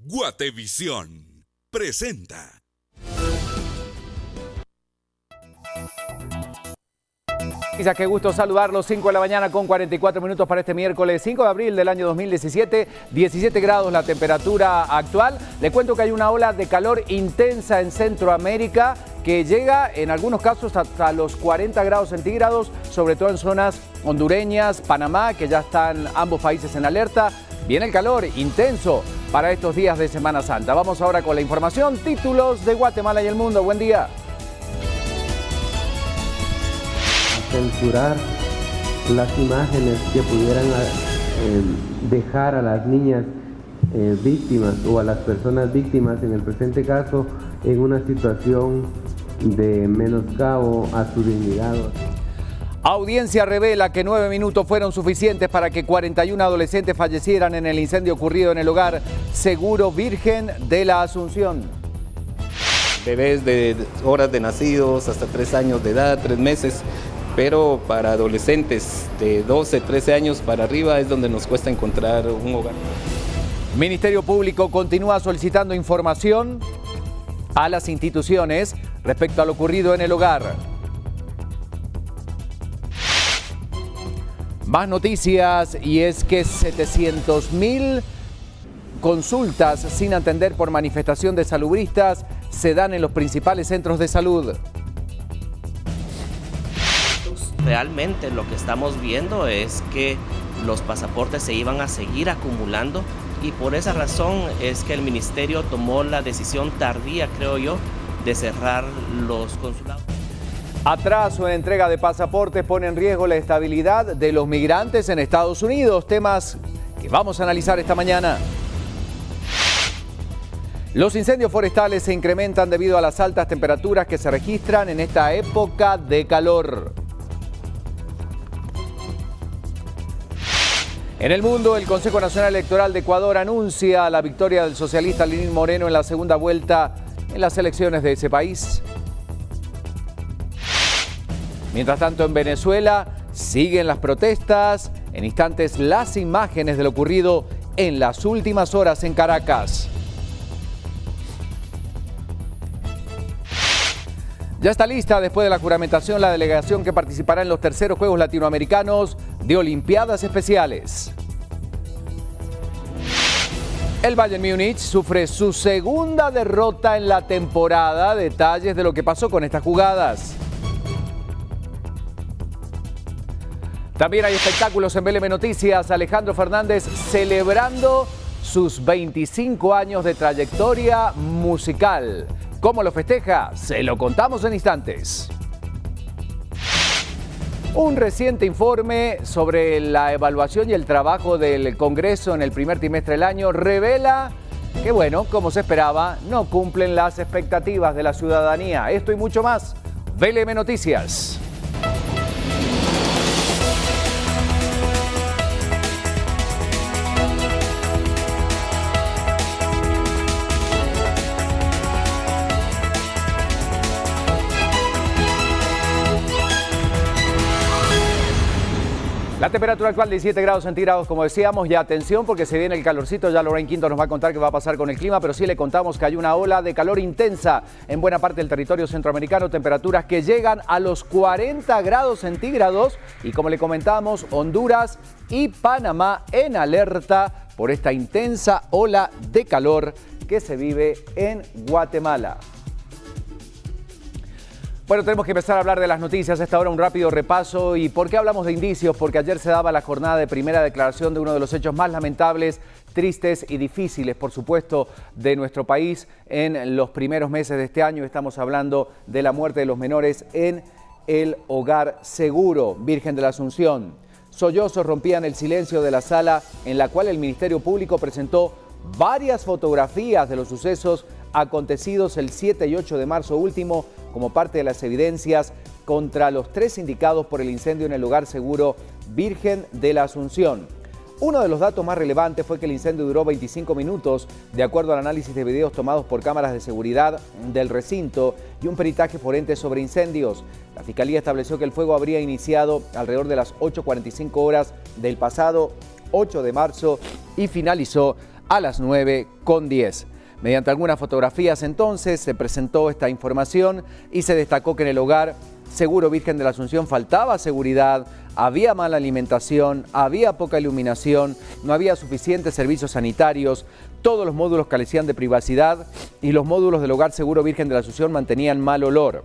Guatevisión presenta. Qué gusto saludarlos, 5 de la mañana con 44 minutos para este miércoles 5 de abril del año 2017, 17 grados la temperatura actual. Le cuento que hay una ola de calor intensa en Centroamérica que llega en algunos casos hasta los 40 grados centígrados, sobre todo en zonas hondureñas, Panamá, que ya están ambos países en alerta. Viene el calor intenso para estos días de Semana Santa. Vamos ahora con la información, títulos de Guatemala y el mundo. Buen día. Censurar las imágenes que pudieran dejar a las niñas víctimas o a las personas víctimas, en el presente caso, en una situación de menoscabo a su dignidad. Audiencia revela que 9 minutos fueron suficientes para que 41 adolescentes fallecieran en el incendio ocurrido en el hogar Seguro Virgen de la Asunción. Bebés de horas de nacidos hasta 3 años de edad, 3 meses. Pero para adolescentes de 12, 13 años para arriba es donde nos cuesta encontrar un hogar. Ministerio Público continúa solicitando información a las instituciones respecto a lo ocurrido en el hogar. Más noticias, y es que 700.000 consultas sin atender por manifestación de salubristas se dan en los principales centros de salud. Realmente lo que estamos viendo es que los pasaportes se iban a seguir acumulando y por esa razón es que el ministerio tomó la decisión tardía, creo yo, de cerrar los consulados. Atraso en entrega de pasaportes pone en riesgo la estabilidad de los migrantes en Estados Unidos, temas que vamos a analizar esta mañana. Los incendios forestales se incrementan debido a las altas temperaturas que se registran en esta época de calor. En el mundo, el Consejo Nacional Electoral de Ecuador anuncia la victoria del socialista Lenín Moreno en la segunda vuelta en las elecciones de ese país. Mientras tanto, en Venezuela siguen las protestas. En instantes, las imágenes de lo ocurrido en las últimas horas en Caracas. Ya está lista, después de la juramentación, la delegación que participará en los terceros Juegos Latinoamericanos de Olimpiadas Especiales. El Bayern Múnich sufre su segunda derrota en la temporada. Detalles de lo que pasó con estas jugadas. También hay espectáculos en BLM Noticias. Alejandro Fernández celebrando sus 25 años de trayectoria musical. ¿Cómo lo festeja? Se lo contamos en instantes. Un reciente informe sobre la evaluación y el trabajo del Congreso en el primer trimestre del año revela que, bueno, como se esperaba, no cumplen las expectativas de la ciudadanía. Esto y mucho más. BLM Noticias. La temperatura actual 17 grados centígrados, como decíamos, y atención porque se viene el calorcito. Ya Lorraine Quinto nos va a contar qué va a pasar con el clima, pero sí le contamos que hay una ola de calor intensa en buena parte del territorio centroamericano, temperaturas que llegan a los 40 grados centígrados y, como le comentamos, Honduras y Panamá en alerta por esta intensa ola de calor que se vive en Guatemala. Bueno, tenemos que empezar a hablar de las noticias. A esta hora un rápido repaso. ¿Y por qué hablamos de indicios? Porque ayer se daba la jornada de primera declaración de uno de los hechos más lamentables, tristes y difíciles, por supuesto, de nuestro país en los primeros meses de este año. Estamos hablando de la muerte de los menores en el hogar Seguro Virgen de la Asunción. Sollozos rompían el silencio de la sala en la cual el Ministerio Público presentó varias fotografías de los sucesos acontecidos el 7 y 8 de marzo último como parte de las evidencias contra los 3 indicados por el incendio en el hogar Seguro Virgen de la Asunción. Uno de los datos más relevantes fue que el incendio duró 25 minutos, de acuerdo al análisis de videos tomados por cámaras de seguridad del recinto y un peritaje forense sobre incendios. La Fiscalía estableció que el fuego habría iniciado alrededor de las 8:45 horas del pasado 8 de marzo y finalizó a las 9:10. Mediante algunas fotografías entonces se presentó esta información y se destacó que en el hogar Seguro Virgen de la Asunción faltaba seguridad, había mala alimentación, había poca iluminación, no había suficientes servicios sanitarios, todos los módulos carecían de privacidad y los módulos del hogar Seguro Virgen de la Asunción mantenían mal olor.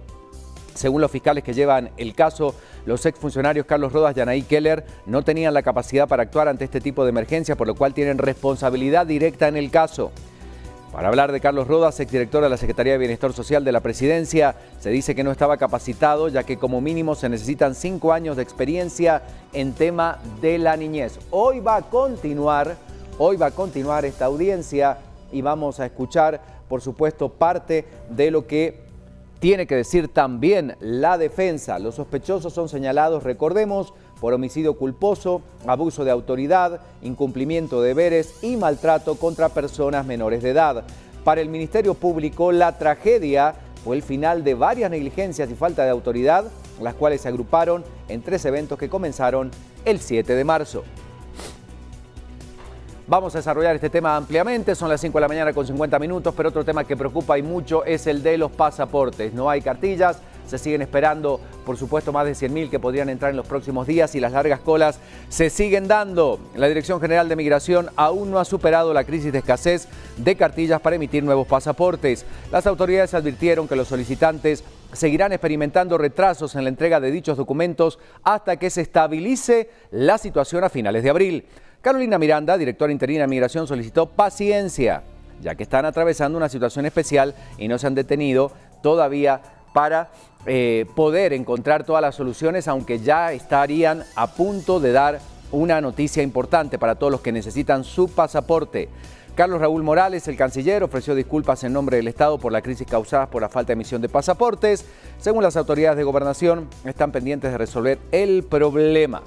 Según los fiscales que llevan el caso, los exfuncionarios Carlos Rodas y Anaí Keller no tenían la capacidad para actuar ante este tipo de emergencia, por lo cual tienen responsabilidad directa en el caso. Para hablar de Carlos Rodas, exdirector de la Secretaría de Bienestar Social de la Presidencia, se dice que no estaba capacitado, ya que como mínimo se necesitan 5 años de experiencia en tema de la niñez. Hoy va a continuar esta audiencia y vamos a escuchar, por supuesto, parte de lo que tiene que decir también la defensa. Los sospechosos son señalados, recordemos, por homicidio culposo, abuso de autoridad, incumplimiento de deberes y maltrato contra personas menores de edad. Para el Ministerio Público, la tragedia fue el final de varias negligencias y falta de autoridad, las cuales se agruparon en 3 eventos que comenzaron el 7 de marzo. Vamos a desarrollar este tema ampliamente, son las 5 de la mañana con 50 minutos, pero otro tema que preocupa y mucho es el de los pasaportes. No hay cartillas, se siguen esperando, por supuesto, más de 100.000 que podrían entrar en los próximos días y las largas colas se siguen dando. La Dirección General de Migración aún no ha superado la crisis de escasez de cartillas para emitir nuevos pasaportes. Las autoridades advirtieron que los solicitantes seguirán experimentando retrasos en la entrega de dichos documentos hasta que se estabilice la situación a finales de abril. Carolina Miranda, directora interina de Migración, solicitó paciencia, ya que están atravesando una situación especial y no se han detenido todavía para poder encontrar todas las soluciones, aunque ya estarían a punto de dar una noticia importante para todos los que necesitan su pasaporte. Carlos Raúl Morales, el canciller, ofreció disculpas en nombre del Estado por la crisis causada por la falta de emisión de pasaportes. Según las autoridades de gobernación, están pendientes de resolver el problema.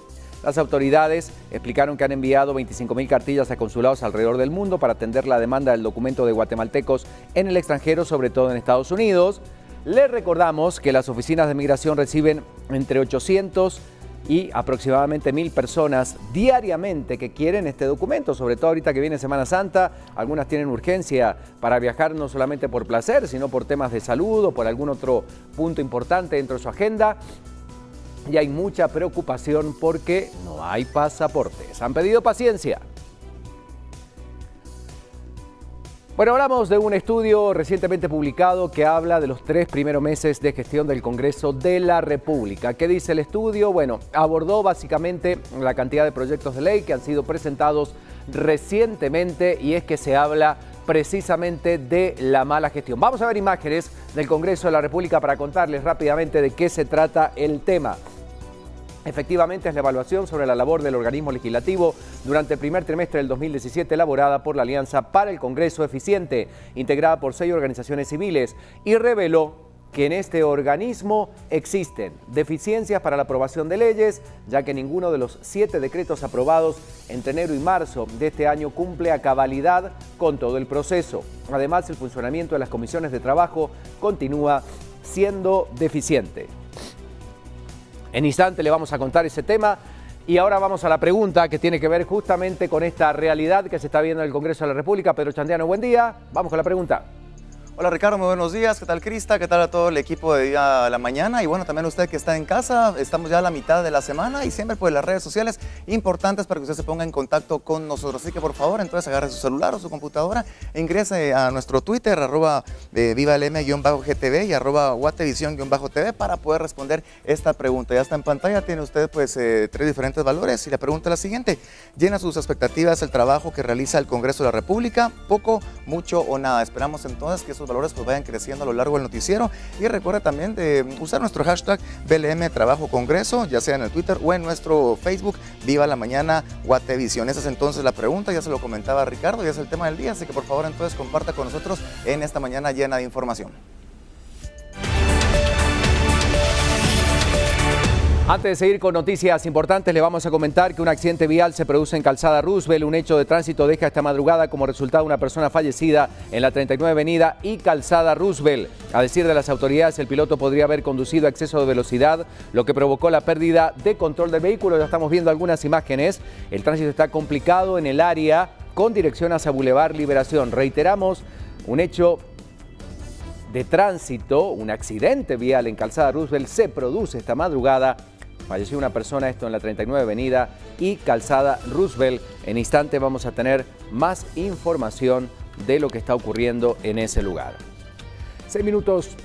Las autoridades explicaron que han enviado 25.000 cartillas a consulados alrededor del mundo para atender la demanda del documento de guatemaltecos en el extranjero, sobre todo en Estados Unidos. Les recordamos que las oficinas de migración reciben entre 800 y aproximadamente 1.000 personas diariamente que quieren este documento, sobre todo ahorita que viene Semana Santa. Algunas tienen urgencia para viajar no solamente por placer, sino por temas de salud o por algún otro punto importante dentro de su agenda. Y hay mucha preocupación porque no hay pasaportes. Han pedido paciencia. Bueno, hablamos de un estudio recientemente publicado que habla de los 3 primeros meses de gestión del Congreso de la República. ¿Qué dice el estudio? Bueno, abordó básicamente la cantidad de proyectos de ley que han sido presentados recientemente y es que se habla precisamente de la mala gestión. Vamos a ver imágenes del Congreso de la República para contarles rápidamente de qué se trata el tema. Efectivamente, es la evaluación sobre la labor del organismo legislativo durante el primer trimestre del 2017 elaborada por la Alianza para el Congreso Eficiente, integrada por 6 organizaciones civiles, y reveló que en este organismo existen deficiencias para la aprobación de leyes, ya que ninguno de los 7 decretos aprobados entre enero y marzo de este año cumple a cabalidad con todo el proceso. Además, el funcionamiento de las comisiones de trabajo continúa siendo deficiente. En instante le vamos a contar ese tema y ahora vamos a la pregunta que tiene que ver justamente con esta realidad que se está viendo en el Congreso de la República. Pedro Chandiano, buen día. Vamos con la pregunta. Hola Ricardo, muy buenos días. ¿Qué tal Crista? ¿Qué tal a todo el equipo de Día a la Mañana? Y bueno, también usted que está en casa, estamos ya a la mitad de la semana y siempre pues las redes sociales importantes para que usted se ponga en contacto con nosotros. Así que por favor, entonces agarre su celular o su computadora e ingrese a nuestro Twitter, @vivalm_gtv y @guatevisión_tv para poder responder esta pregunta. Ya está en pantalla, tiene usted pues 3 diferentes valores y la pregunta es la siguiente. ¿Llena sus expectativas el trabajo que realiza el Congreso de la República? ¿Poco, mucho o nada? Esperamos entonces que esos valores pues vayan creciendo a lo largo del noticiero y recuerda también de usar nuestro hashtag BLM Trabajo Congreso, ya sea en el Twitter o en nuestro Facebook Viva la Mañana Guatevisión. Esa es entonces la pregunta, ya se lo comentaba Ricardo, ya es el tema del día, así que por favor entonces comparta con nosotros en esta mañana llena de información. Antes de seguir con noticias importantes, le vamos a comentar que un accidente vial se produce en Calzada Roosevelt. Un hecho de tránsito deja esta madrugada como resultado una persona fallecida en la 39 Avenida y Calzada Roosevelt. A decir de las autoridades, el piloto podría haber conducido a exceso de velocidad, lo que provocó la pérdida de control del vehículo. Ya estamos viendo algunas imágenes. El tránsito está complicado en el área con dirección hacia Boulevard Liberación. Reiteramos, un hecho de tránsito, un accidente vial en Calzada Roosevelt se produce esta madrugada. Falleció una persona, esto en la 39 Avenida y Calzada Roosevelt. En instante vamos a tener más información de lo que está ocurriendo en ese lugar. 6 minutos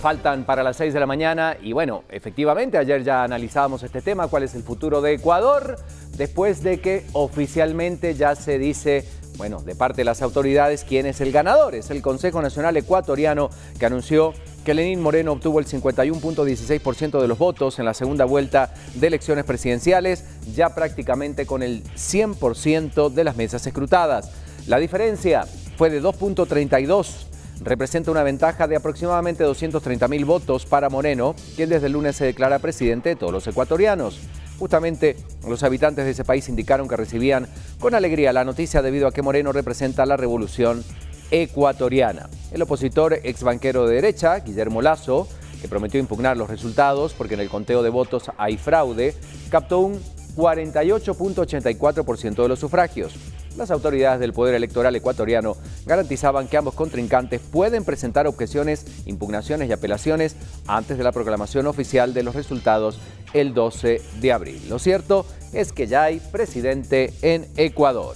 faltan para las 6 de la mañana y bueno, efectivamente ayer ya analizábamos este tema, cuál es el futuro de Ecuador, después de que oficialmente ya se dice, bueno, de parte de las autoridades, quién es el ganador. Es el Consejo Nacional Ecuatoriano que anunció que Lenín Moreno obtuvo el 51.16% de los votos en la segunda vuelta de elecciones presidenciales, ya prácticamente con el 100% de las mesas escrutadas. La diferencia fue de 2.32. Representa una ventaja de aproximadamente 230.000 votos para Moreno, quien desde el lunes se declara presidente de todos los ecuatorianos. Justamente los habitantes de ese país indicaron que recibían con alegría la noticia debido a que Moreno representa la revolución ecuatoriana. El opositor ex banquero de derecha, Guillermo Lasso, que prometió impugnar los resultados porque en el conteo de votos hay fraude, captó un 48.84% de los sufragios. Las autoridades del Poder Electoral ecuatoriano garantizaban que ambos contrincantes pueden presentar objeciones, impugnaciones y apelaciones antes de la proclamación oficial de los resultados el 12 de abril. Lo cierto es que ya hay presidente en Ecuador.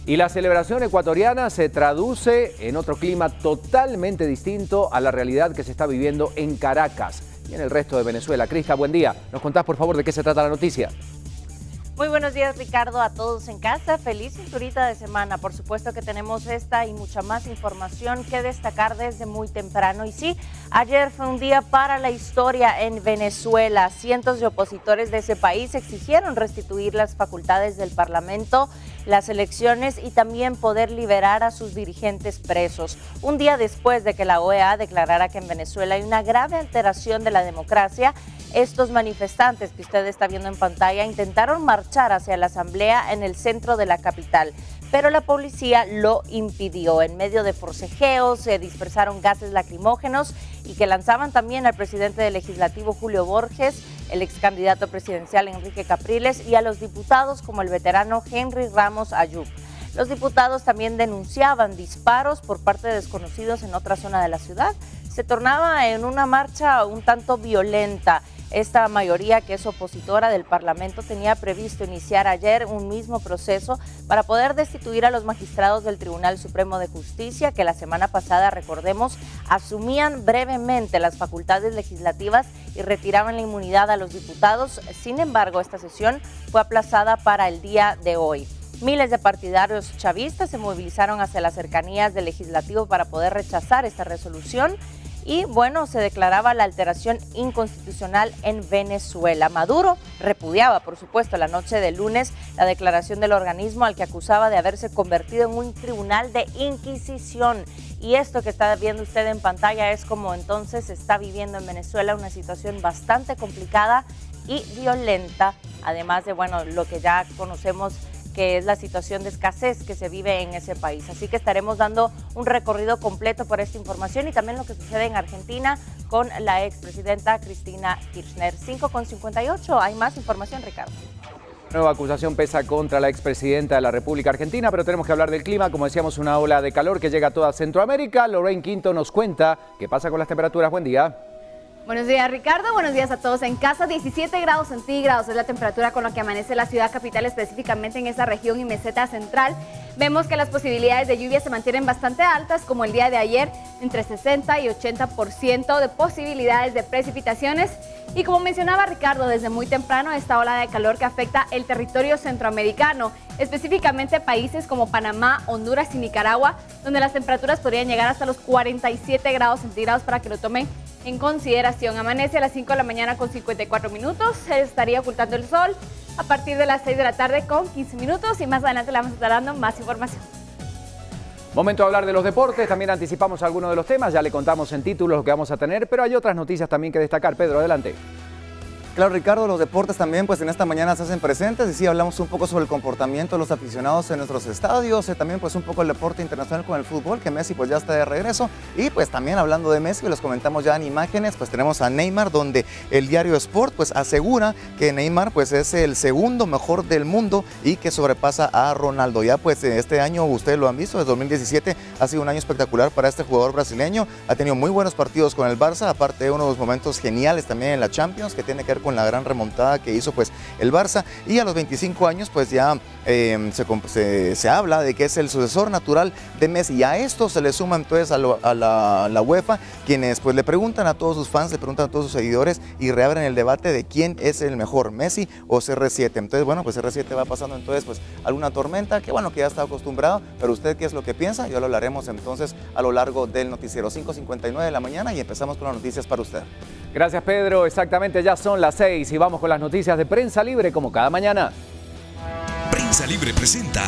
Y la celebración ecuatoriana se traduce en otro clima totalmente distinto a la realidad que se está viviendo en Caracas y en el resto de Venezuela. Crista, buen día. ¿Nos contás, por favor, de qué se trata la noticia? Muy buenos días, Ricardo, a todos en casa. Feliz cinturita de semana. Por supuesto que tenemos esta y mucha más información que destacar desde muy temprano. Y sí, ayer fue un día para la historia en Venezuela. Cientos de opositores de ese país exigieron restituir las facultades del Parlamento, las elecciones y también poder liberar a sus dirigentes presos. Un día después de que la OEA declarara que en Venezuela hay una grave alteración de la democracia, estos manifestantes que usted está viendo en pantalla intentaron marchar hacia la asamblea en el centro de la capital, pero la policía lo impidió. En medio de forcejeos se dispersaron gases lacrimógenos y que lanzaban también al presidente del legislativo Julio Borges, el ex candidato presidencial Enrique Capriles y a los diputados como el veterano Henry Ramos Ayub. Los diputados también denunciaban disparos por parte de desconocidos en otra zona de la ciudad. Se tornaba en una marcha un tanto violenta. Esta mayoría, que es opositora del Parlamento, tenía previsto iniciar ayer un mismo proceso para poder destituir a los magistrados del Tribunal Supremo de Justicia, que la semana pasada, recordemos, asumían brevemente las facultades legislativas y retiraban la inmunidad a los diputados. Sin embargo, esta sesión fue aplazada para el día de hoy. Miles de partidarios chavistas se movilizaron hacia las cercanías del legislativo para poder rechazar esta resolución. Y bueno, se declaraba la alteración inconstitucional en Venezuela. Maduro repudiaba, por supuesto, la noche del lunes la declaración del organismo al que acusaba de haberse convertido en un tribunal de inquisición. Y esto que está viendo usted en pantalla es como entonces se está viviendo en Venezuela una situación bastante complicada y violenta, además de, bueno, lo que ya conocemos que es la situación de escasez que se vive en ese país. Así que estaremos dando un recorrido completo por esta información y también lo que sucede en Argentina con la expresidenta Cristina Kirchner. 5:58, hay más información, Ricardo. Nueva acusación pesa contra la expresidenta de la República Argentina, pero tenemos que hablar del clima. Como decíamos, una ola de calor que llega a toda Centroamérica. Lorraine Quinto nos cuenta qué pasa con las temperaturas. Buen día. Buenos días, Ricardo. Buenos días a todos en casa. 17 grados centígrados es la temperatura con la que amanece la ciudad capital, específicamente en esa región y meseta central. Vemos que las posibilidades de lluvia se mantienen bastante altas, como el día de ayer, entre 60 y 80% de posibilidades de precipitaciones. Y como mencionaba Ricardo, desde muy temprano esta ola de calor que afecta el territorio centroamericano, específicamente países como Panamá, Honduras y Nicaragua, donde las temperaturas podrían llegar hasta los 47 grados centígrados para que lo tomen en consideración. Amanece a las 5 de la mañana con 54 minutos, se estaría ocultando el sol a partir de las 6 de la tarde con 15 minutos y más adelante le vamos a estar dando más información. Momento de hablar de los deportes, también anticipamos algunos de los temas, ya le contamos en títulos lo que vamos a tener, pero hay otras noticias también que destacar. Pedro, adelante. Claro, Ricardo, los deportes también pues en esta mañana se hacen presentes y sí hablamos un poco sobre el comportamiento de los aficionados en nuestros estadios, también pues un poco el deporte internacional con el fútbol, que Messi pues ya está de regreso, y pues también hablando de Messi, los comentamos ya en imágenes, pues tenemos a Neymar, donde el diario Sport pues asegura que Neymar pues es el segundo mejor del mundo y que sobrepasa a Ronaldo. Ya pues este año, ustedes lo han visto, desde 2017 ha sido un año espectacular para este jugador brasileño, ha tenido muy buenos partidos con el Barça, aparte de uno de los momentos geniales también en la Champions, que tiene que ver con la gran remontada que hizo pues el Barça, y a los 25 años pues ya se habla de que es el sucesor natural de Messi, y a esto se le suma entonces a la UEFA, quienes pues le preguntan a todos sus fans, le preguntan a todos sus seguidores y reabren el debate de quién es el mejor, Messi o CR7. Entonces bueno, pues CR7 va pasando entonces pues alguna tormenta, que bueno, que ya está acostumbrado, pero usted qué es lo que piensa, ya lo hablaremos entonces a lo largo del noticiero. 5:59 de la mañana y empezamos con las noticias para usted. Gracias, Pedro. Exactamente, ya son las 6 y vamos con las noticias de Prensa Libre como cada mañana. Prensa Libre presenta.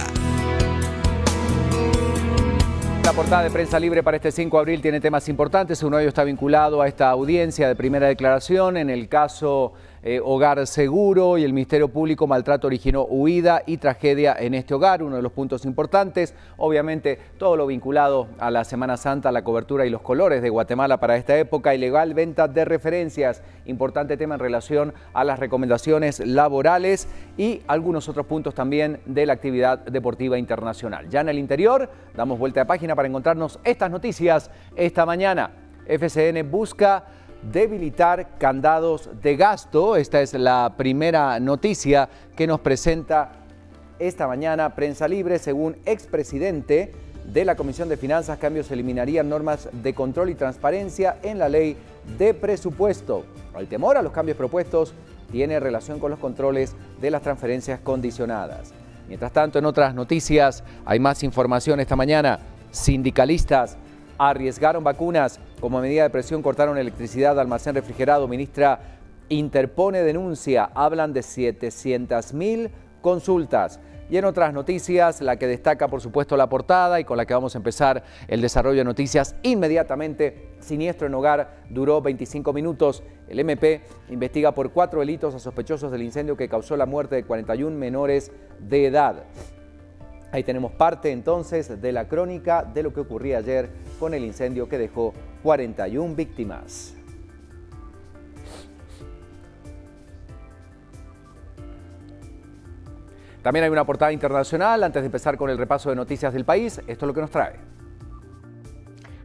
La portada de Prensa Libre para este 5 de abril tiene temas importantes. Uno de ellos está vinculado a esta audiencia de primera declaración en el caso Hogar Seguro, y el Ministerio Público: maltrato originó huida y tragedia en este hogar. Uno de los puntos importantes, obviamente todo lo vinculado a la Semana Santa, la cobertura y los colores de Guatemala para esta época. Ilegal venta de referencias, importante tema en relación a las recomendaciones laborales, y algunos otros puntos también de la actividad deportiva internacional. Ya en el interior, damos vuelta de página para encontrarnos estas noticias esta mañana. FCN busca debilitar candados de gasto. Esta es la primera noticia que nos presenta esta mañana Prensa Libre. Según expresidente de la Comisión de Finanzas, cambios eliminarían normas de control y transparencia en la ley de presupuesto. El temor a los cambios propuestos tiene relación con los controles de las transferencias condicionadas. Mientras tanto, en otras noticias hay más información esta mañana. Sindicalistas arriesgaron vacunas. Como medida de presión cortaron electricidad al almacén refrigerado. Ministra interpone denuncia. Hablan de 700.000 consultas. Y en otras noticias, la que destaca por supuesto la portada y con la que vamos a empezar el desarrollo de noticias inmediatamente. Siniestro en hogar duró 25 minutos. El MP investiga por 4 delitos a sospechosos del incendio que causó la muerte de 41 menores de edad. Ahí tenemos parte entonces de la crónica de lo que ocurría ayer con el incendio que dejó 41 víctimas. También hay una portada internacional. Antes de empezar con el repaso de noticias del país, esto es lo que nos trae.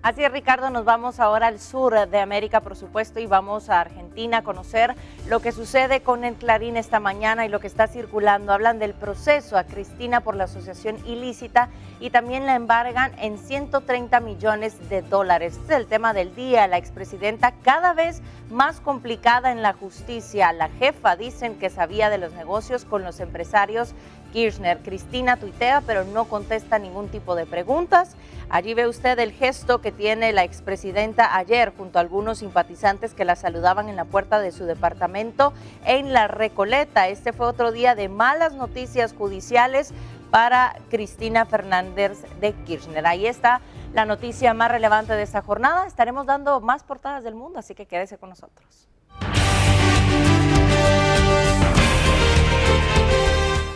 Así es, Ricardo, nos vamos ahora al sur de América, por supuesto, y vamos a Argentina a conocer lo que sucede con el Clarín esta mañana y lo que está circulando. Hablan del proceso a Cristina por la asociación ilícita y también la embargan en $130 millones. Este es el tema del día. La expresidenta cada vez más complicada en la justicia. La jefa dicen que sabía de los negocios con los empresarios Kirchner. Cristina tuitea, pero no contesta ningún tipo de preguntas. Allí ve usted el gesto que tiene la expresidenta ayer junto a algunos simpatizantes que la saludaban en la puerta de su departamento en La Recoleta. Este fue otro día de malas noticias judiciales para Cristina Fernández de Kirchner. Ahí está la noticia más relevante de esta jornada. Estaremos dando más portadas del mundo, así que quédese con nosotros.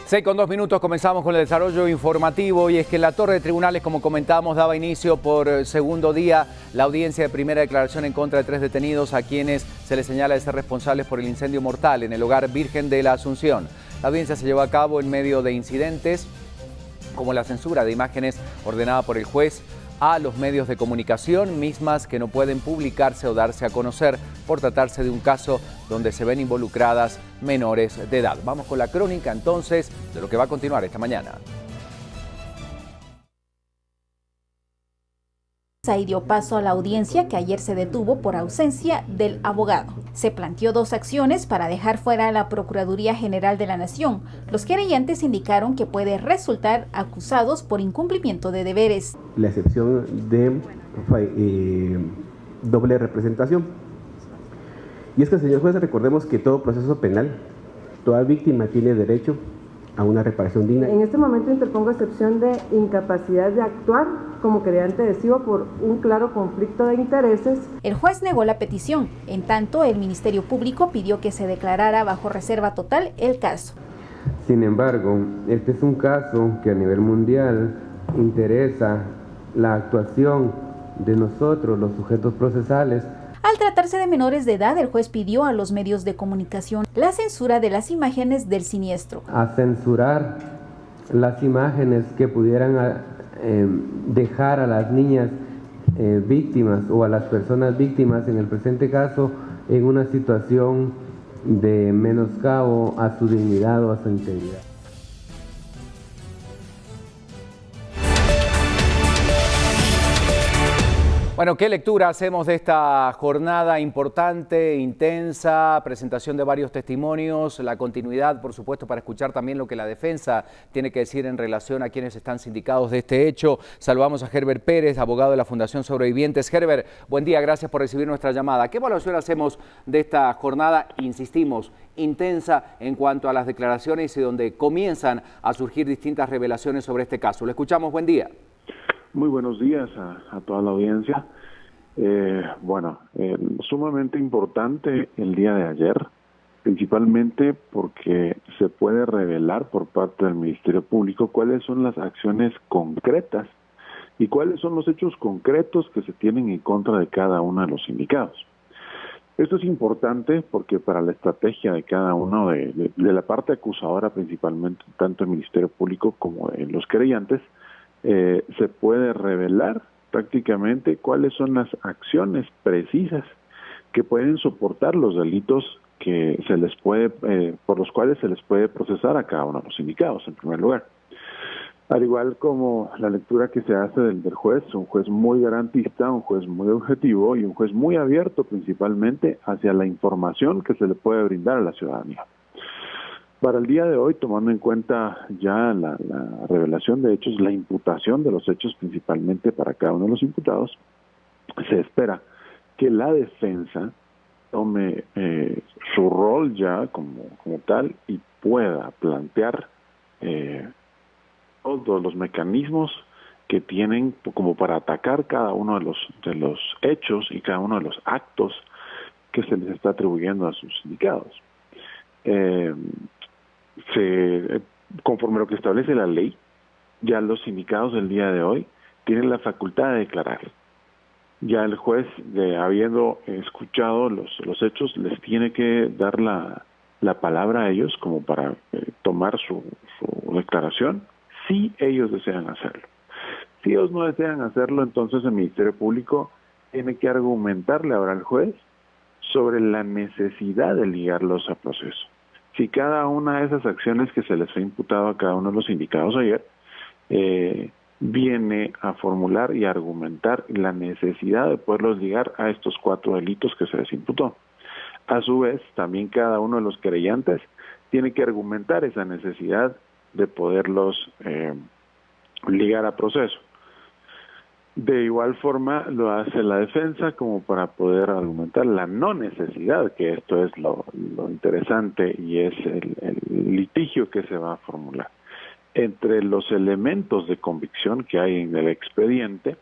6:02, comenzamos con el desarrollo informativo, y es que en la torre de tribunales, como comentábamos, daba inicio por segundo día la audiencia de primera declaración en contra de 3 detenidos a quienes se les señala de ser responsables por el incendio mortal en el hogar Virgen de la Asunción. La audiencia se llevó a cabo en medio de incidentes como la censura de imágenes ordenada por el juez a los medios de comunicación, mismas que no pueden publicarse o darse a conocer por tratarse de un caso donde se ven involucradas menores de edad. Vamos con la crónica entonces de lo que va a continuar esta mañana. Y dio paso a la audiencia que ayer se detuvo por ausencia del abogado. Se planteó 2 acciones para dejar fuera a la Procuraduría General de la Nación. Los querellantes indicaron que puede resultar acusados por incumplimiento de deberes. La excepción de doble representación. Y es que, señor juez, recordemos que todo proceso penal, toda víctima tiene derecho a una reparación digna. En este momento interpongo excepción de incapacidad de actuar como querellante adhesivo por un claro conflicto de intereses. El juez negó la petición. En tanto, el Ministerio Público pidió que se declarara bajo reserva total el caso. Sin embargo, este es un caso que a nivel mundial interesa la actuación de nosotros, los sujetos procesales. Al tratarse de menores de edad, el juez pidió a los medios de comunicación la censura de las imágenes del siniestro. A censurar las imágenes que pudieran dejar a las niñas víctimas o a las personas víctimas, en el presente caso, en una situación de menoscabo a su dignidad o a su integridad. Bueno, ¿qué lectura hacemos de esta jornada importante, intensa, presentación de varios testimonios, la continuidad, por supuesto, para escuchar también lo que la defensa tiene que decir en relación a quienes están sindicados de este hecho? Saludamos a Herbert Pérez, abogado de la Fundación Sobrevivientes. Herbert, buen día, gracias por recibir nuestra llamada. ¿Qué evaluación hacemos de esta jornada, insistimos, intensa en cuanto a las declaraciones y donde comienzan a surgir distintas revelaciones sobre este caso? Lo escuchamos, buen día. Muy buenos días a toda la audiencia. Sumamente importante el día de ayer, principalmente porque se puede revelar por parte del Ministerio Público cuáles son las acciones concretas y cuáles son los hechos concretos que se tienen en contra de cada uno de los sindicados. Esto es importante porque para la estrategia de cada uno de la parte acusadora, principalmente tanto el Ministerio Público como de los querellantes, se puede revelar prácticamente cuáles son las acciones precisas que pueden soportar los delitos que se les puede, por los cuales se les puede procesar a cada uno de los sindicados, en primer lugar. Al igual como la lectura que se hace del juez, un juez muy garantista, un juez muy objetivo y un juez muy abierto principalmente hacia la información que se le puede brindar a la ciudadanía. Para el día de hoy, tomando en cuenta ya la revelación de hechos, la imputación de los hechos principalmente para cada uno de los imputados, se espera que la defensa tome su rol ya como tal y pueda plantear todos los mecanismos que tienen como para atacar cada uno de los hechos y cada uno de los actos que se les está atribuyendo a sus sindicados. Conforme a lo que establece la ley, ya los sindicados del día de hoy tienen la facultad de declarar. Ya el juez, habiendo escuchado los hechos, les tiene que dar la palabra a ellos como para tomar su declaración, si ellos desean hacerlo. Si ellos no desean hacerlo, entonces el Ministerio Público tiene que argumentarle ahora al juez sobre la necesidad de ligarlos a proceso. Si cada una de esas acciones que se les ha imputado a cada uno de los sindicados ayer viene a formular y argumentar la necesidad de poderlos ligar a estos 4 delitos que se les imputó. A su vez, también cada uno de los querellantes tiene que argumentar esa necesidad de poderlos ligar a proceso. De igual forma lo hace la defensa como para poder argumentar la no necesidad, que esto es lo interesante y es el litigio que se va a formular. Entre los elementos de convicción que hay en el expediente,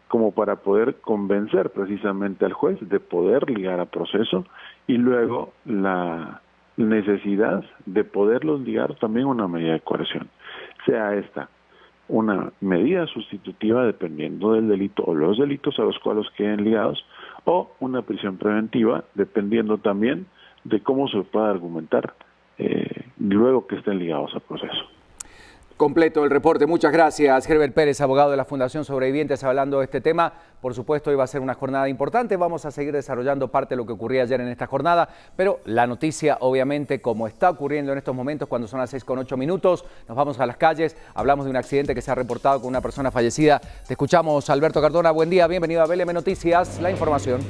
como para poder convencer precisamente al juez de poder ligar a proceso y luego la necesidad de poderlos ligar también a una medida de coerción, sea esta una medida sustitutiva dependiendo del delito o los delitos a los cuales queden ligados, o una prisión preventiva dependiendo también de cómo se pueda argumentar luego que estén ligados al proceso. Completo el reporte. Muchas gracias, Herbert Pérez, abogado de la Fundación Sobrevivientes, hablando de este tema. Por supuesto, hoy va a ser una jornada importante. Vamos a seguir desarrollando parte de lo que ocurría ayer en esta jornada, pero la noticia, obviamente, como está ocurriendo en estos momentos, cuando son las 6:08, nos vamos a las calles. Hablamos de un accidente que se ha reportado con una persona fallecida. Te escuchamos, Alberto Cardona. Buen día, bienvenido a BLM Noticias. La información.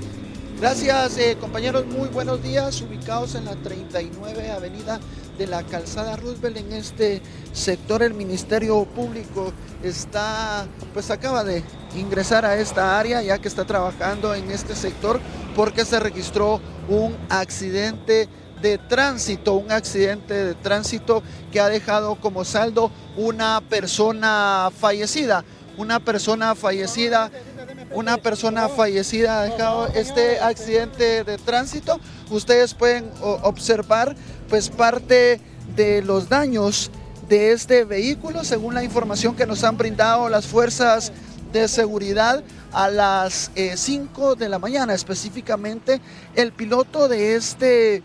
Gracias, compañeros. Muy buenos días. Ubicados en la 39 Avenida de la Calzada Roosevelt, en este sector, el Ministerio Público acaba de ingresar a esta área, ya que está trabajando en este sector porque se registró un accidente de tránsito, un accidente de tránsito que ha dejado como saldo una persona fallecida. Una persona fallecida ha dejado este accidente de tránsito. Ustedes pueden observar pues parte de los daños de este vehículo, según la información que nos han brindado las fuerzas de seguridad. A las 5 de la mañana específicamente, el piloto de este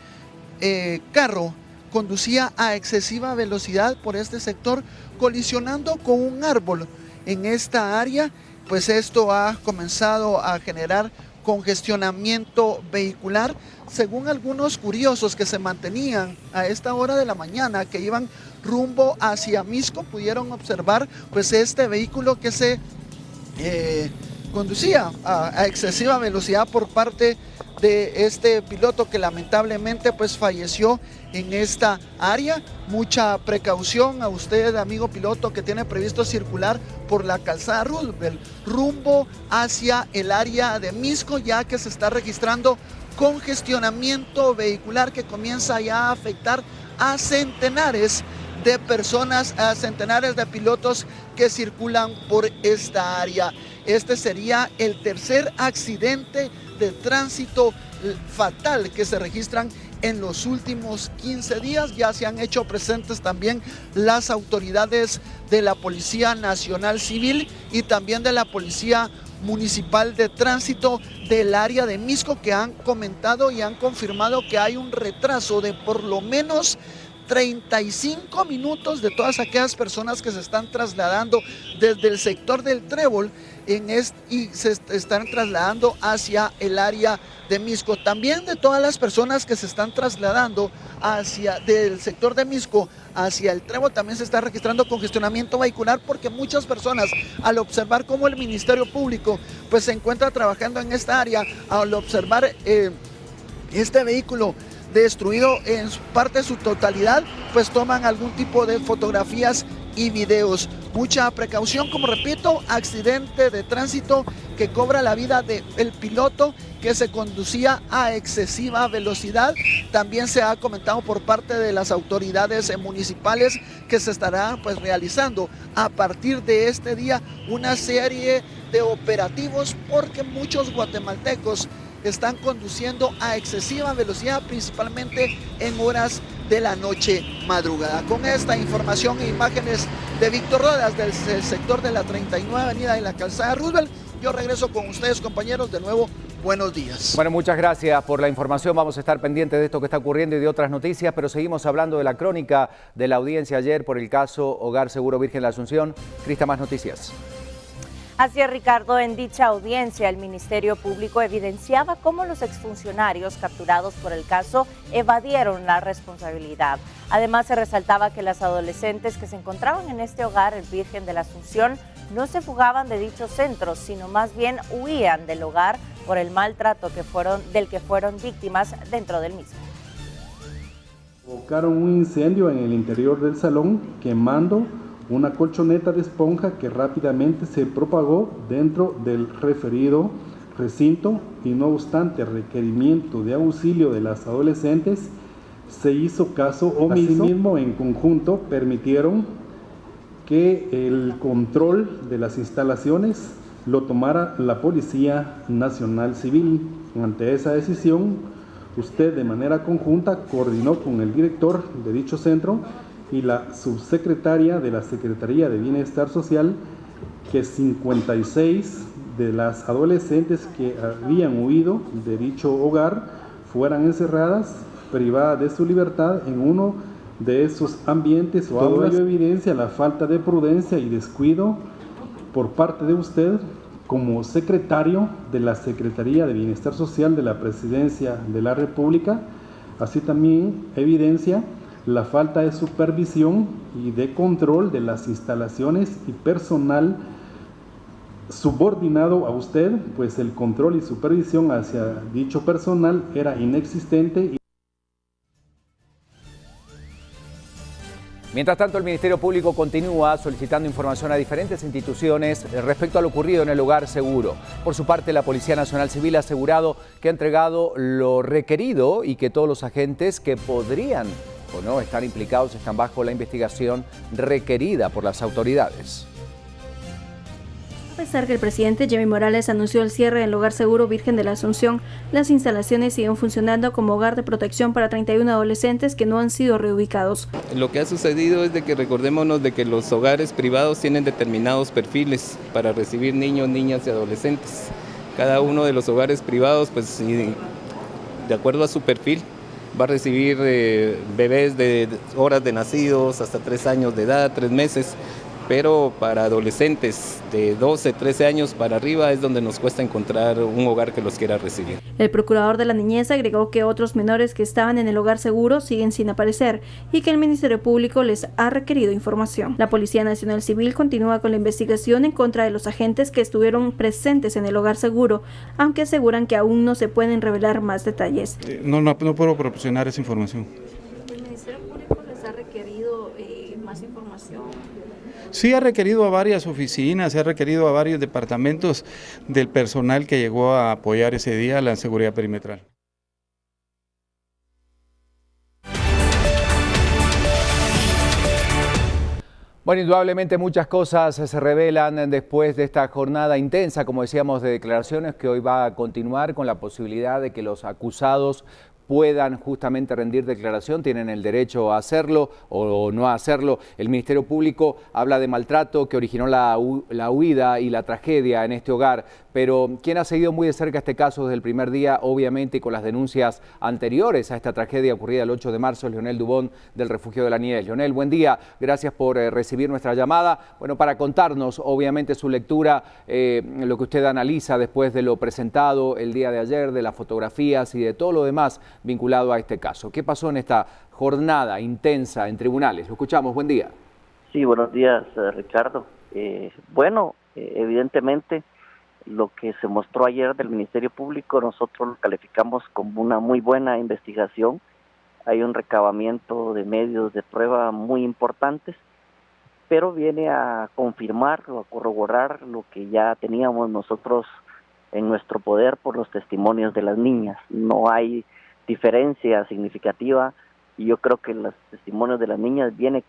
carro conducía a excesiva velocidad por este sector, colisionando con un árbol en esta área. Pues esto ha comenzado a generar congestionamiento vehicular. Según algunos curiosos que se mantenían a esta hora de la mañana, que iban rumbo hacia Misco, pudieron observar pues este vehículo que se conducía a excesiva velocidad por parte de este piloto, que lamentablemente pues falleció en esta área. Mucha precaución a usted, amigo piloto, que tiene previsto circular por la calzada Roosevelt rumbo hacia el área de Misco, ya que se está registrando congestionamiento vehicular que comienza ya a afectar a centenares de personas, a centenares de pilotos que circulan por esta área. Este sería el tercer accidente de tránsito fatal que se registran en los últimos 15 días. Ya se han hecho presentes también las autoridades de la Policía Nacional Civil y también de la Policía Municipal de Tránsito del área de Misco, que han comentado y han confirmado que hay un retraso de por lo menos 35 minutos de todas aquellas personas que se están trasladando desde el sector del Trébol y se están trasladando hacia el área de Misco. También de todas las personas que se están trasladando del sector de Misco hacia el Trébol, también se está registrando congestionamiento vehicular, porque muchas personas, al observar cómo el Ministerio Público pues se encuentra trabajando en esta área, al observar este vehículo destruido en parte de su totalidad, pues toman algún tipo de fotografías y videos. Mucha precaución, como repito, accidente de tránsito que cobra la vida del piloto que se conducía a excesiva velocidad. También se ha comentado por parte de las autoridades municipales que se estará pues realizando a partir de este día una serie de operativos, porque muchos guatemaltecos están conduciendo a excesiva velocidad, principalmente en horas de la noche madrugada. Con esta información e imágenes de Víctor Rodas del sector de la 39 Avenida y la calzada Roosevelt, yo regreso con ustedes, compañeros. De nuevo, buenos días. Bueno, muchas gracias por la información. Vamos a estar pendientes de esto que está ocurriendo y de otras noticias, pero seguimos hablando de la crónica de la audiencia ayer por el caso Hogar Seguro Virgen de la Asunción. Crista, más noticias. Así es, Ricardo. En dicha audiencia, el Ministerio Público evidenciaba cómo los exfuncionarios capturados por el caso evadieron la responsabilidad. Además, se resaltaba que las adolescentes que se encontraban en este hogar, el Virgen de la Asunción, no se fugaban de dichos centros, sino más bien huían del hogar por el maltrato del que fueron víctimas dentro del mismo. Provocaron un incendio en el interior del salón, quemando una colchoneta de esponja que rápidamente se propagó dentro del referido recinto, y no obstante requerimiento de auxilio de las adolescentes, se hizo caso omiso. Asimismo, en conjunto permitieron que el control de las instalaciones lo tomara la Policía Nacional Civil. Ante esa decisión, usted de manera conjunta coordinó con el director de dicho centro y la subsecretaria de la Secretaría de Bienestar Social que 56 de las adolescentes que habían huido de dicho hogar fueran encerradas, privadas de su libertad en uno de esos ambientes. Todo ello evidencia la falta de prudencia y descuido por parte de usted como secretario de la Secretaría de Bienestar Social de la Presidencia de la República. Así también evidencia la falta de supervisión y de control de las instalaciones y personal subordinado a usted, pues el control y supervisión hacia dicho personal era inexistente. Mientras tanto, el Ministerio Público continúa solicitando información a diferentes instituciones respecto a lo ocurrido en el Hogar Seguro. Por su parte, la Policía Nacional Civil ha asegurado que ha entregado lo requerido y que todos los agentes que podrían o no estar implicados están bajo la investigación requerida por las autoridades. A pesar que el presidente Jimmy Morales anunció el cierre del Hogar Seguro Virgen de la Asunción, las instalaciones siguen funcionando como hogar de protección para 31 adolescentes que no han sido reubicados. Lo que ha sucedido es de que recordémonos de que los hogares privados tienen determinados perfiles para recibir niños, niñas y adolescentes. Cada uno de los hogares privados, pues de acuerdo a su perfil, va a recibir bebés de horas de nacidos hasta 3 años de edad, 3 meses. Pero para adolescentes de 12, 13 años para arriba es donde nos cuesta encontrar un hogar que los quiera recibir. El procurador de la niñez agregó que otros menores que estaban en el hogar seguro siguen sin aparecer y que el Ministerio Público les ha requerido información. La Policía Nacional Civil continúa con la investigación en contra de los agentes que estuvieron presentes en el hogar seguro, aunque aseguran que aún no se pueden revelar más detalles. No puedo proporcionar esa información. ¿El Ministerio Público les ha requerido más información? Sí, ha requerido a varias oficinas, ha requerido a varios departamentos del personal que llegó a apoyar ese día la seguridad perimetral. Bueno, indudablemente muchas cosas se revelan después de esta jornada intensa, como decíamos, de declaraciones que hoy va a continuar con la posibilidad de que los acusados puedan justamente rendir declaración, tienen el derecho a hacerlo o no a hacerlo. El Ministerio Público habla de maltrato que originó la huida y la tragedia en este hogar, pero quien ha seguido muy de cerca este caso desde el primer día, obviamente, y con las denuncias anteriores a esta tragedia ocurrida el 8 de marzo, es Leonel Dubón del Refugio de la Niñez. Leonel, buen día, gracias por recibir nuestra llamada. Bueno, para contarnos, obviamente, su lectura, lo que usted analiza después de lo presentado el día de ayer, de las fotografías y de todo lo demás vinculado a este caso. ¿Qué pasó en esta jornada intensa en tribunales? Lo escuchamos, buen día. Sí, buenos días, Ricardo. Evidentemente, lo que se mostró ayer del Ministerio Público, nosotros lo calificamos como una muy buena investigación. Hay un recabamiento de medios de prueba muy importantes, pero viene a confirmar o a corroborar lo que ya teníamos nosotros en nuestro poder por los testimonios de las niñas. No hay diferencia significativa y yo creo que los testimonios de las niñas viene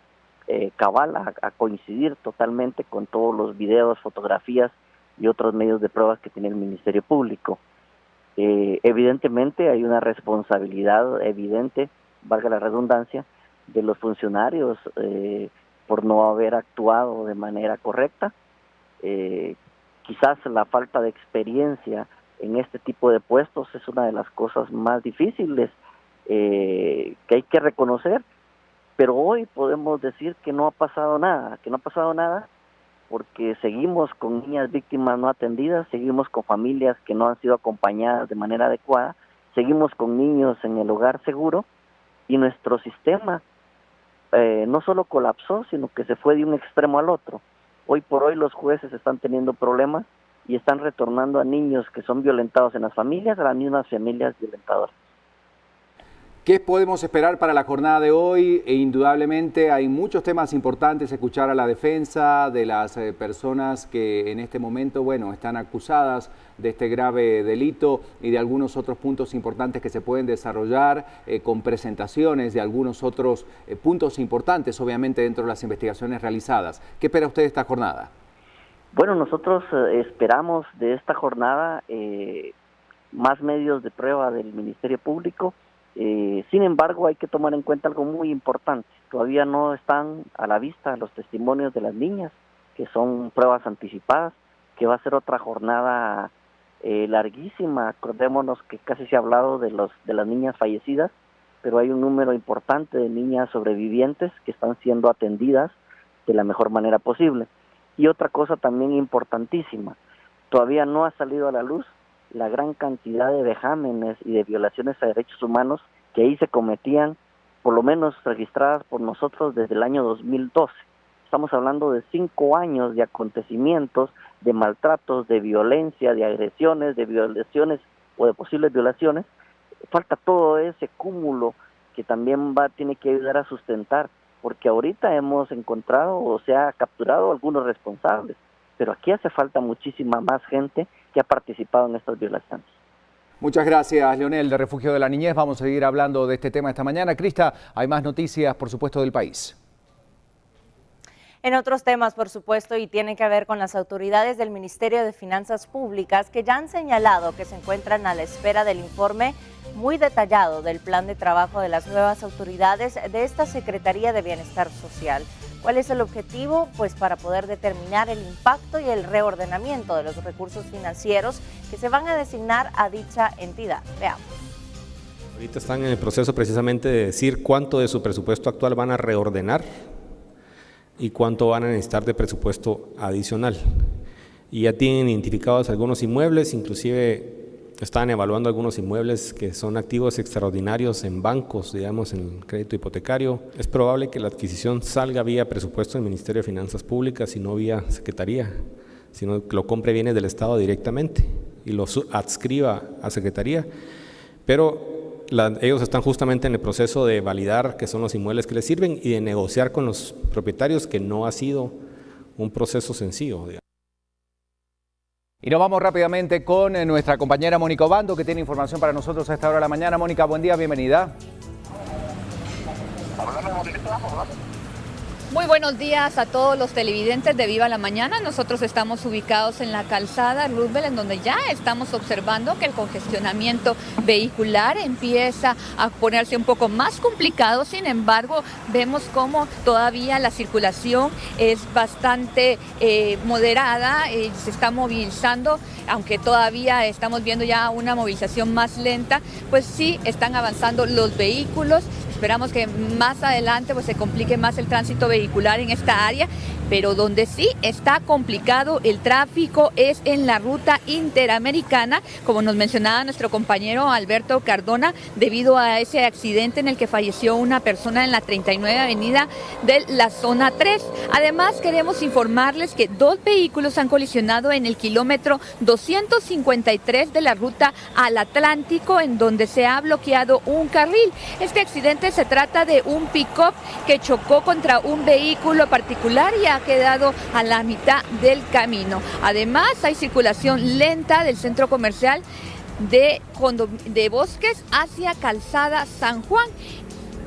cabal a coincidir totalmente con todos los videos, fotografías y otros medios de pruebas que tiene el Ministerio Público. Evidentemente hay una responsabilidad evidente, valga la redundancia, de los funcionarios por no haber actuado de manera correcta. Quizás la falta de experiencia en este tipo de puestos es una de las cosas más difíciles que hay que reconocer, pero hoy podemos decir que no ha pasado nada, porque seguimos con niñas víctimas no atendidas, seguimos con familias que no han sido acompañadas de manera adecuada, seguimos con niños en el hogar seguro y nuestro sistema no solo colapsó, sino que se fue de un extremo al otro. Hoy por hoy los jueces están teniendo problemas y están retornando a niños que son violentados en las familias, a las mismas familias violentadoras. ¿Qué podemos esperar para la jornada de hoy? Indudablemente hay muchos temas importantes, escuchar a la defensa de las personas que en este momento, están acusadas de este grave delito y de algunos otros puntos importantes que se pueden desarrollar con presentaciones de algunos otros puntos importantes, obviamente, dentro de las investigaciones realizadas. ¿Qué espera usted de esta jornada? Bueno, nosotros esperamos de esta jornada más medios de prueba del Ministerio Público. Sin embargo, hay que tomar en cuenta algo muy importante. Todavía no están a la vista los testimonios de las niñas, que son pruebas anticipadas, que va a ser otra jornada larguísima. Acordémonos que casi se ha hablado de las niñas fallecidas, pero hay un número importante de niñas sobrevivientes que están siendo atendidas de la mejor manera posible. Y otra cosa también importantísima, todavía no ha salido a la luz la gran cantidad de vejámenes y de violaciones a derechos humanos que ahí se cometían, por lo menos registradas por nosotros desde el año 2012. Estamos hablando de 5 años de acontecimientos, de maltratos, de violencia, de agresiones, de violaciones o de posibles violaciones. Falta todo ese cúmulo que también tiene que ayudar a sustentar porque ahorita hemos encontrado o se ha capturado algunos responsables, pero aquí hace falta muchísima más gente que ha participado en estas violaciones. Muchas gracias, Leonel, de Refugio de la Niñez. Vamos a seguir hablando de este tema esta mañana. Crista, hay más noticias, por supuesto, del país. En otros temas, por supuesto, y tiene que ver con las autoridades del Ministerio de Finanzas Públicas, que ya han señalado que se encuentran a la espera del informe muy detallado del plan de trabajo de las nuevas autoridades de esta Secretaría de Bienestar Social. ¿Cuál es el objetivo? Pues para poder determinar el impacto y el reordenamiento de los recursos financieros que se van a designar a dicha entidad. Veamos. Ahorita están en el proceso precisamente de decir cuánto de su presupuesto actual van a reordenar y cuánto van a necesitar de presupuesto adicional. Y ya tienen identificados algunos inmuebles, inclusive están evaluando algunos inmuebles que son activos extraordinarios en bancos, digamos, en crédito hipotecario. Es probable que la adquisición salga vía presupuesto del Ministerio de Finanzas Públicas y no vía Secretaría, sino que lo compre bienes del Estado directamente y lo adscriba a Secretaría. Pero ellos están justamente en el proceso de validar qué son los inmuebles que les sirven y de negociar con los propietarios, que no ha sido un proceso sencillo, digamos. Y nos vamos rápidamente con nuestra compañera Mónica Obando, que tiene información para nosotros a esta hora de la mañana. Mónica, buen día, bienvenida. Muy buenos días a todos los televidentes de Viva la Mañana. Nosotros estamos ubicados en la calzada Roosevelt, en donde ya estamos observando que el congestionamiento vehicular empieza a ponerse un poco más complicado. Sin embargo, vemos cómo todavía la circulación es bastante moderada, se está movilizando, aunque todavía estamos viendo ya una movilización más lenta, pues sí están avanzando los vehículos. Esperamos que más adelante pues se complique más el tránsito vehicular en esta área, pero donde sí está complicado el tráfico es en la ruta interamericana, como nos mencionaba nuestro compañero Alberto Cardona, debido a ese accidente en el que falleció una persona en la 39 Avenida de la zona 3. Además, queremos informarles que 2 vehículos han colisionado en el kilómetro 253 de la ruta al Atlántico, en donde se ha bloqueado un carril. Este accidente se trata de un pick-up que chocó contra un vehículo particular y ha quedado a la mitad del camino. Además, hay circulación lenta del centro comercial de Bosques hacia Calzada San Juan.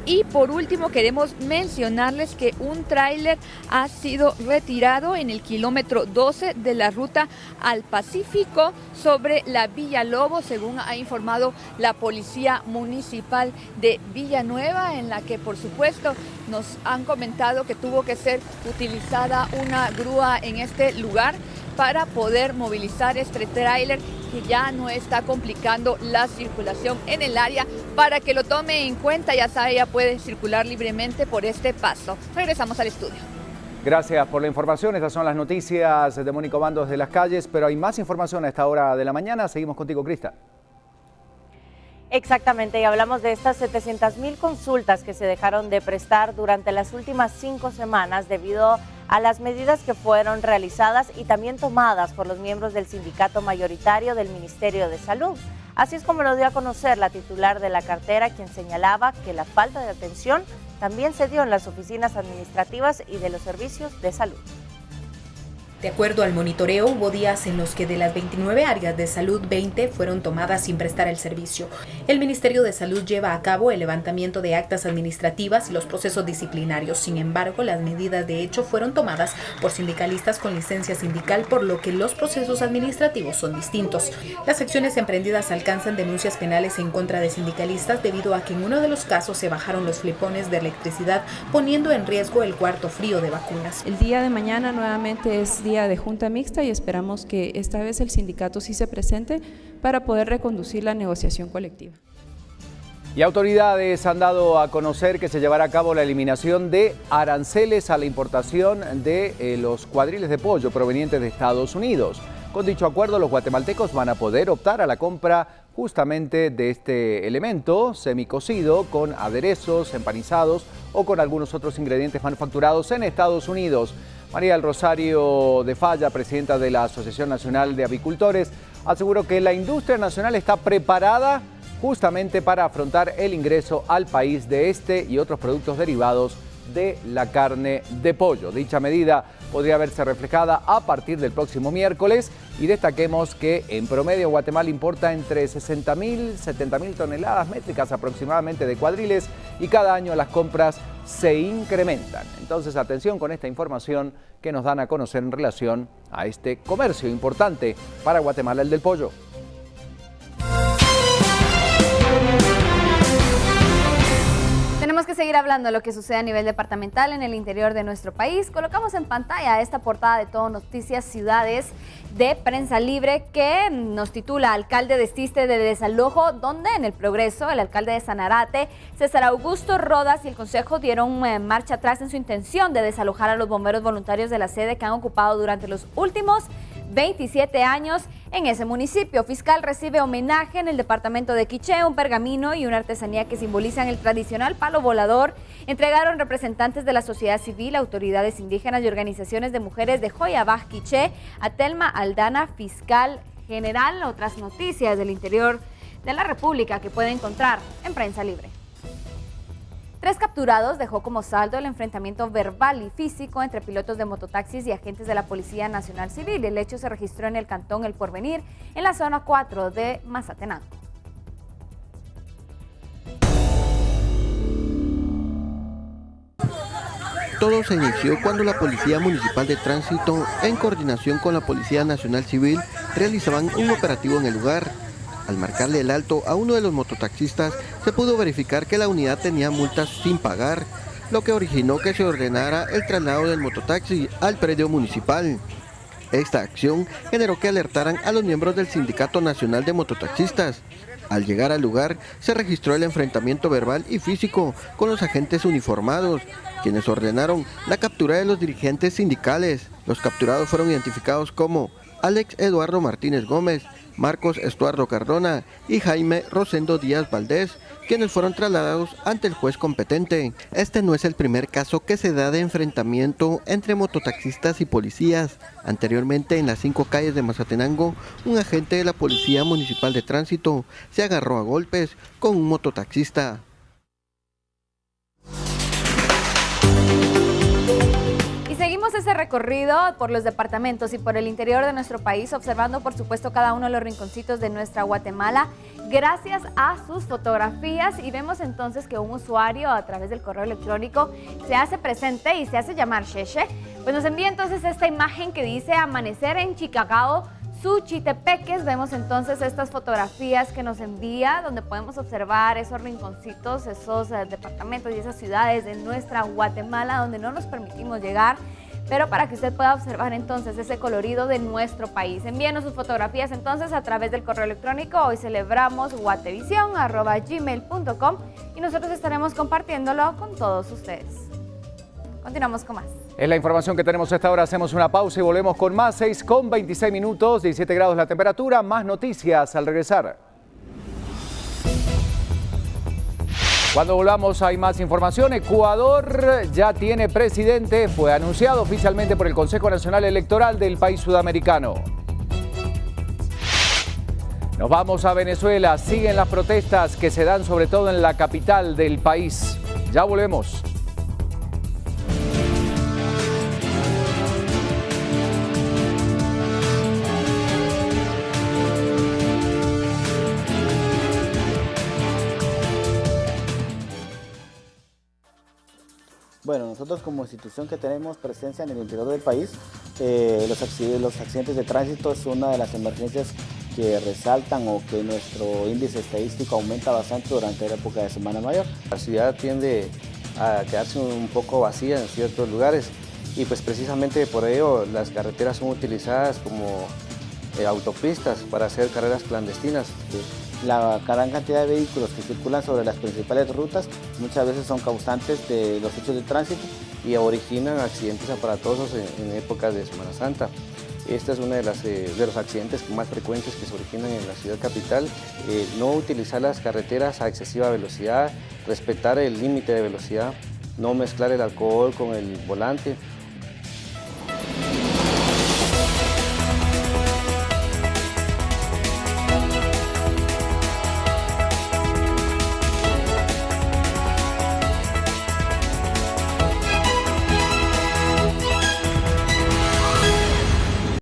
Y por último queremos mencionarles que un tráiler ha sido retirado en el kilómetro 12 de la ruta al Pacífico sobre la Villalobos, según ha informado la Policía Municipal de Villanueva, en la que por supuesto nos han comentado que tuvo que ser utilizada una grúa en este lugar para poder movilizar este tráiler que ya no está complicando la circulación en el área. Para que lo tome en cuenta, ya sabe, ya puede circular libremente por este paso. Regresamos al estudio. Gracias por la información. Estas son las noticias de Mónica Obando desde las calles, pero hay más información a esta hora de la mañana. Seguimos contigo, Crista. Exactamente, y hablamos de estas 700,000 consultas que se dejaron de prestar durante las últimas 5 semanas debido a las medidas que fueron realizadas y también tomadas por los miembros del sindicato mayoritario del Ministerio de Salud. Así es como lo dio a conocer la titular de la cartera, quien señalaba que la falta de atención también se dio en las oficinas administrativas y de los servicios de salud. De acuerdo al monitoreo, hubo días en los que de las 29 áreas de salud, 20 fueron tomadas sin prestar el servicio. El Ministerio de Salud lleva a cabo el levantamiento de actas administrativas y los procesos disciplinarios. Sin embargo, las medidas de hecho fueron tomadas por sindicalistas con licencia sindical, por lo que los procesos administrativos son distintos. Las acciones emprendidas alcanzan denuncias penales en contra de sindicalistas debido a que en uno de los casos se bajaron los flipones de electricidad, poniendo en riesgo el cuarto frío de vacunas. El día de mañana nuevamente es día de junta mixta y esperamos que esta vez el sindicato sí se presente para poder reconducir la negociación colectiva. Y autoridades han dado a conocer que se llevará a cabo la eliminación de aranceles a la importación de los cuadriles de pollo provenientes de Estados Unidos. Con dicho acuerdo, los guatemaltecos van a poder optar a la compra justamente de este elemento semicocido con aderezos, empanizados o con algunos otros ingredientes manufacturados en Estados Unidos. María del Rosario de Falla, presidenta de la Asociación Nacional de Avicultores, aseguró que la industria nacional está preparada justamente para afrontar el ingreso al país de este y otros productos derivados de la carne de pollo. Dicha medida podría verse reflejada a partir del próximo miércoles y destaquemos que en promedio Guatemala importa entre 60.000 y 70.000 toneladas métricas aproximadamente de cuadriles y cada año las compras se incrementan. Entonces atención con esta información que nos dan a conocer en relación a este comercio importante para Guatemala, el del pollo. Tenemos que seguir hablando de lo que sucede a nivel departamental en el interior de nuestro país. Colocamos en pantalla esta portada de Todo Noticias Ciudades de Prensa Libre que nos titula Alcalde desiste de desalojo, donde en el Progreso el alcalde de Sanarate, César Augusto Rodas, y el consejo dieron marcha atrás en su intención de desalojar a los bomberos voluntarios de la sede que han ocupado durante los últimos 27 años en ese municipio. Fiscal recibe homenaje en el departamento de Quiché, un pergamino y una artesanía que simbolizan el tradicional palo volador. Entregaron representantes de la sociedad civil, autoridades indígenas y organizaciones de mujeres de Joyabaj, Quiché, a Telma Aldana, fiscal general. Otras noticias del interior de la República que puede encontrar en Prensa Libre. 3 capturados dejó como saldo el enfrentamiento verbal y físico entre pilotos de mototaxis y agentes de la Policía Nacional Civil. El hecho se registró en el cantón El Porvenir, en la zona 4 de Mazatenango. Todo se inició cuando la Policía Municipal de Tránsito, en coordinación con la Policía Nacional Civil, realizaban un operativo en el lugar. Al marcarle el alto a uno de los mototaxistas, se pudo verificar que la unidad tenía multas sin pagar, lo que originó que se ordenara el traslado del mototaxi al predio municipal. Esta acción generó que alertaran a los miembros del Sindicato Nacional de Mototaxistas. Al llegar al lugar, se registró el enfrentamiento verbal y físico con los agentes uniformados, quienes ordenaron la captura de los dirigentes sindicales. Los capturados fueron identificados como Alex Eduardo Martínez Gómez, Marcos Estuardo Cardona y Jaime Rosendo Díaz Valdés, quienes fueron trasladados ante el juez competente. Este no es el primer caso que se da de enfrentamiento entre mototaxistas y policías. Anteriormente, en las 5 calles de Mazatenango, un agente de la Policía Municipal de Tránsito se agarró a golpes con un mototaxista. Seguimos ese recorrido por los departamentos y por el interior de nuestro país, observando por supuesto cada uno de los rinconcitos de nuestra Guatemala gracias a sus fotografías, y vemos entonces que un usuario a través del correo electrónico se hace presente y se hace llamar Cheche, pues nos envía entonces esta imagen que dice amanecer en Chicacao, Suchitepeques. Vemos entonces estas fotografías que nos envía, donde podemos observar esos rinconcitos, esos departamentos y esas ciudades de nuestra Guatemala donde no nos permitimos llegar, pero para que usted pueda observar entonces ese colorido de nuestro país. Envíenos sus fotografías entonces a través del correo electrónico. Hoy celebramos guatevisión@gmail.com y nosotros estaremos compartiéndolo con todos ustedes. Continuamos con más. Es la información que tenemos a esta hora. Hacemos una pausa y volvemos con más. 6:26, 17 grados la temperatura. Más noticias al regresar. Cuando volvamos hay más información. Ecuador ya tiene presidente. Fue anunciado oficialmente por el Consejo Nacional Electoral del país sudamericano. Nos vamos a Venezuela. Siguen las protestas que se dan sobre todo en la capital del país. Ya volvemos. Bueno, nosotros como institución que tenemos presencia en el interior del país, los accidentes de tránsito es una de las emergencias que resaltan o que nuestro índice estadístico aumenta bastante durante la época de Semana Mayor. La ciudad tiende a quedarse un poco vacía en ciertos lugares y pues precisamente por ello las carreteras son utilizadas como autopistas para hacer carreras clandestinas. La gran cantidad de vehículos que circulan sobre las principales rutas muchas veces son causantes de los hechos de tránsito y originan accidentes aparatosos en épocas de Semana Santa. Este es uno de los accidentes más frecuentes que se originan en la ciudad capital. No utilizar las carreteras a excesiva velocidad, respetar el límite de velocidad, no mezclar el alcohol con el volante.